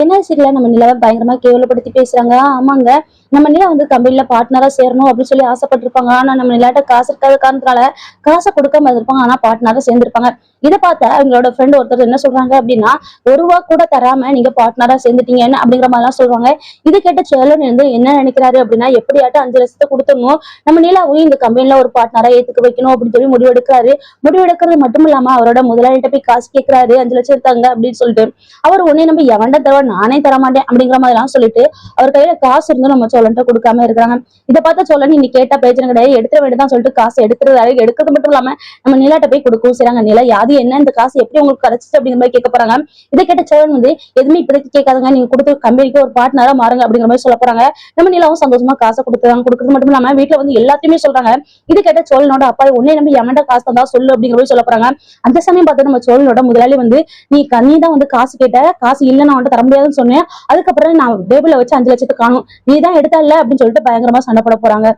என்ன சீரியல நம்ம நிலாவை பயங்கரமா கேவலப்படுத்தி பேசுறாங்க. ஆமாங்க, நம்ம நிலா வந்து கம்பெனில பார்ட்னரா சேரணும் அப்படின்னு சொல்லி ஆசைப்பட்டிருப்பாங்க. ஆனா நம்ம நிலாட்ட காசு இருக்காத காரணத்தினால காசை கொடுக்காம இருப்பாங்க. ஆனா பார்ட்னரா சேர்ந்திருப்பாங்க. இதை பார்த்த அவங்களோட ஃப்ரெண்ட் ஒருத்தர் என்ன சொல்றாங்க அப்படின்னா, ₹1 கூட தராம நீங்க பார்ட்னரா சேர்ந்துட்டீங்கன்னு அப்படிங்கிற மாதிரிலாம் சொல்றாங்க. இது கேட்ட சேலன் வந்து என்ன நினைக்கிறாரு அப்படின்னா, எப்படியாட்டும் 5 லட்சத்தை கொடுத்துடணும், நம்ம நிலாவையும் இந்த கம்பெனில ஒரு பார்ட்னரா ஏத்துக்க வைக்கணும் அப்படின்னு சொல்லி முடிவெடுக்கிறாரு. முடிவெடுக்கிறது மட்டும் இல்லாம அவரோட முதலாளிகிட்ட போய் காசு கேட்கிறாரு, 5 லட்சம் தாங்க அப்படின்னு சொல்லிட்டு. அவர் உடனே நம்ம எவன்ட தர நானே தரமாட்டேன் அப்படிங்கிற மாதிரி எல்லாம் சொல்லிட்டு அவர் கையில காசு இருந்தும் நம்ம சோழன்ட்ட கொடுக்காம இருக்கிறாங்க. இதை பார்த்த சோழன் நீ கேட்டா பிரச்சனை கிடையாது, எடுத்துட வேண்டியதான் சொல்லிட்டு காசு எடுத்துறாரு. எடுக்கிறது மட்டும் இல்லாம நம்ம நிலாட்ட போய் கொடுக்கவும் செய்றாங்க. நிலா யாது என்ன இந்த காசு எப்படி உங்களுக்கு கிடைச்சிச்சு அப்படிங்கிற மாதிரி கேட்க போறாங்க. இதை கேட்ட சோழன் வந்து எதுவுமே இப்படிக்கு கேட்காதுங்க, நீங்க கொடுத்து கம்பெனிக்கு ஒரு பார்ட்னரா மாறுங்க அப்படிங்கிற மாதிரி சொல்ல போறாங்க. நம்ம நிலாவும் சந்தோஷமா காசை கொடுத்துறாங்க. கொடுக்கறது மட்டும் இல்லாம வீட்டுல வந்து எல்லாத்தையுமே சொல்றாங்க. இது கேட்ட சோழனோட அப்பா உன்னை நம்ம எவன்ட காசு தந்தா சொல்லு அப்படிங்கிற மாதிரி சொல்ல போறாங்க. அந்த சமயம் பார்த்து நம்ம சோழனோட முதலாளி வந்து நீ தான் வந்து காசு கேட்ட, காசு இல்ல நான் தர முடியாதுன்னு சொன்னேன், அதுக்கப்புறம் நான் டேபிள்ல வச்சு 5 லட்சத்தை காணும், நீ தான் எடுத்தல்ல அப்படின்னு சொல்லிட்டு பயங்கரமா சண்டை போட போறாங்க.